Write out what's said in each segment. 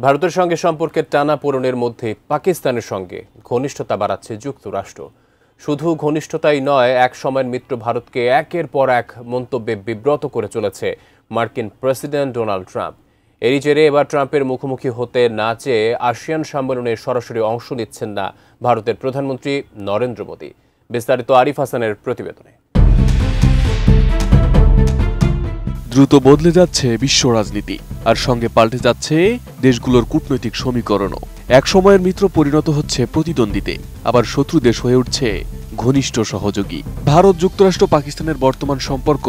ভারতের সঙ্গে সম্পর্কের টানাপোড়েনের মধ্যে পাকিস্তানের সঙ্গে ঘনিষ্ঠতা বাড়াচ্ছে যুক্তরাষ্ট্র। শুধু ঘনিষ্ঠতাই নয়, এক সময়ের মিত্র ভারতকে একের পর এক মন্তব্যে বিব্রত করে চলেছে মার্কিন প্রেসিডেন্ট ডোনাল্ড ট্রাম্প। এরই জেরে এবার ট্রাম্পের মুখোমুখি হতে না চেয়ে আসিয়ান সম্মেলনে সরাসরি অংশ নিচ্ছেন না ভারতের প্রধানমন্ত্রী নরেন্দ্র মোদী। বিস্তারিত আরিফ হাসানের প্রতিবেদনে। দ্রুত বদলে যাচ্ছে বিশ্ব রাজনীতি, আর সঙ্গে পাল্টে যাচ্ছে দেশগুলোর কূটনৈতিক সমীকরণও। এক সময়ের মিত্র পরিণত হচ্ছে প্রতিদ্বন্দ্বীতে, আবার শত্রু দেশ হয়ে উঠছে ঘনিষ্ঠ সহযোগী। ভারত যুক্তরাষ্ট্র পাকিস্তানের বর্তমান সম্পর্ক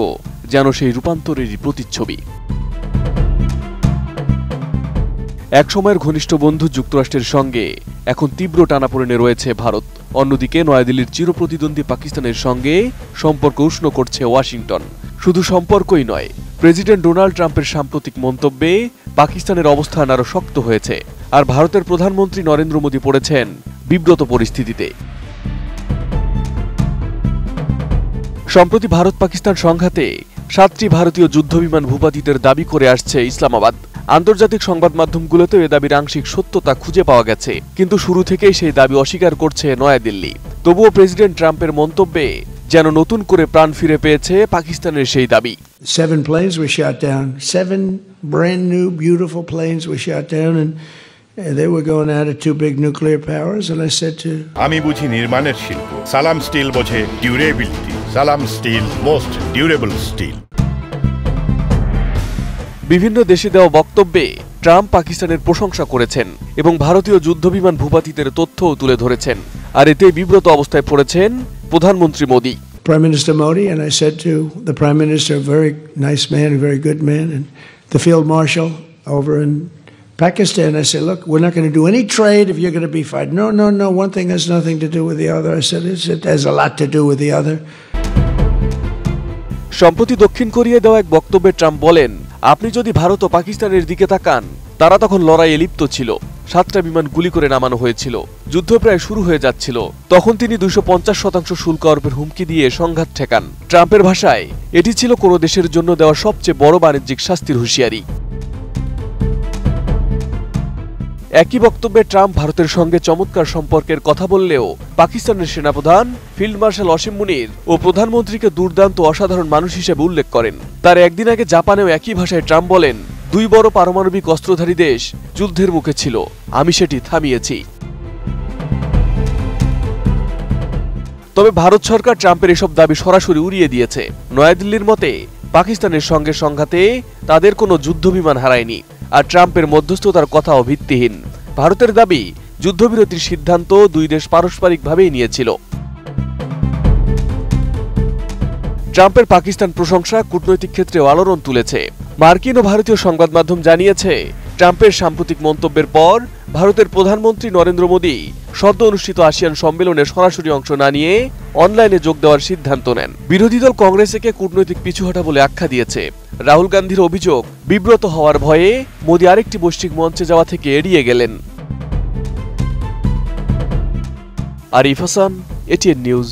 যেন সেই রূপান্তরেরই প্রতিচ্ছবি। এক সময়ের ঘনিষ্ঠ বন্ধু যুক্তরাষ্ট্রের সঙ্গে এখন তীব্র টানাপোড়েনে রয়েছে ভারত। অন্যদিকে নয়াদিল্লির চিরপ্রতিদ্বন্দ্বী পাকিস্তানের সঙ্গে সম্পর্ক উষ্ণ করছে ওয়াশিংটন। শুধু সম্পর্কই নয়, প্রেসিডেন্ট ডোনাল্ড ট্রাম্পের সাম্প্রতিক মন্তব্যে পাকিস্তানের অবস্থান আরও শক্ত হয়েছে, আর ভারতের প্রধানমন্ত্রী নরেন্দ্র মোদী পড়েছেন বিব্রত পরিস্থিতিতে। সম্প্রতি ভারত পাকিস্তান সংঘাতে 7টি ভারতীয় যুদ্ধবিমান ভূপাতিতের দাবি করে আসছে ইসলামাবাদ। আন্তর্জাতিক সংবাদ মাধ্যমগুলোতেও এ দাবির আংশিক সত্যতা খুঁজে পাওয়া গেছে, কিন্তু শুরু থেকেই সেই দাবি অস্বীকার করছে নয়াদিল্লি। তবুও প্রেসিডেন্ট ট্রাম্পের মন্তব্যে যেন নতুন করে প্রাণ ফিরে পেয়েছে পাকিস্তানের সেই দাবি। 7 planes were shot down. 7 brand new beautiful planes were shot down, and they were going out of 2 big nuclear powers. And I said to আমি বুঝি নির্মাণের শিল্প, সালাম স্টিল বোঝে ডিউরেবিলিটি। সালাম স্টিল, মোস্ট ডিউরেবল স্টিল। বিভিন্ন দেশে দেওয়া বক্তব্যে ট্রাম্প পাকিস্তানের প্রশংসা করেছেন এবং ভারতীয় যুদ্ধবিমান ভূপাতিতের তথ্যও তুলে ধরেছেন, আর এতে বিব্রত অবস্থায় পড়েছেন প্রধানমন্ত্রী Modi. Prime Minister Modi, and I said to the Prime Minister, a very nice man, a very good man, and the Field Marshal over in Pakistan, I said, look, we're not going to do any trade if you're going to be fighting. No, one thing has nothing to do with the other. I said, it has a lot to do with the other. সম্প্রতি দক্ষিণ কোরিয়ায় দেওয়া এক বক্তব্যে Trump বলেন, আপনি যদি ভারত ও পাকিস্তানের দিকে তাকান, তারা তখন লড়াইয়ে লিপ্ত ছিল। 7টা বিমান গুলি করে নামানো হয়েছিল, যুদ্ধ প্রায় শুরু হয়ে যাচ্ছিল। তখন তিনি 250% শুল্ক আরোপের হুমকি দিয়ে সংঘাত ঠেকান। ট্রাম্পের ভাষায় এটি ছিল কোনো দেশের জন্য দেওয়া সবচেয়ে বড় বাণিজ্যিক শাস্তির হুঁশিয়ারি। একই বক্তব্যে ট্রাম্প ভারতের সঙ্গে চমৎকার সম্পর্কের কথা বললেও পাকিস্তানের সেনাপ্রধান ফিল্ড মার্শাল অসীম মুনির ও প্রধানমন্ত্রীকে দুর্দান্ত অসাধারণ মানুষ হিসেবে উল্লেখ করেন। তার একদিন আগে জাপানেও একই ভাষায় ট্রাম্প বলেন, 2 বড় পারমাণবিক অস্ত্রধারী দেশ যুদ্ধের মুখে ছিল, আমি সেটি থামিয়েছি। তবে ভারত সরকার ট্রাম্পের এসব দাবি সরাসরি উড়িয়ে দিয়েছে। নয়াদিল্লির মতে পাকিস্তানের সঙ্গে সংঘাতে তাদের কোনো যুদ্ধবিমান হারায়নি, আর ট্রাম্পের মধ্যস্থতার কথাও ভিত্তিহীন। ভারতের দাবি, যুদ্ধবিরতির সিদ্ধান্ত 2 দেশ পারস্পরিকভাবেই নিয়েছিল। ট্রাম্পের পাকিস্তান প্রশংসা কূটনৈতিক ক্ষেত্রেও আলোড়ন তুলেছে। মার্কিন ও ভারতীয় সংবাদ মাধ্যম জানিয়েছে, ট্রাম্পের সাম্প্রতিক মন্তব্যের পর ভারতের প্রধানমন্ত্রী নরেন্দ্র মোদী সদ্য অনুষ্ঠিত আসিয়ান সম্মেলনে সরাসরি অংশ না নিয়ে অনলাইনে যোগ দেওয়ার সিদ্ধান্ত নেন। বিরোধী দল কংগ্রেস একে কূটনৈতিক পিছুহটা বলে আখ্যা দিয়েছে। রাহুল গান্ধীর অভিযোগ, বিব্রত হওয়ার ভয়ে মোদী আরেকটি বৈশ্বিক মঞ্চে যাওয়া থেকে এড়িয়ে গেলেন। Arif Hasan, ATN news.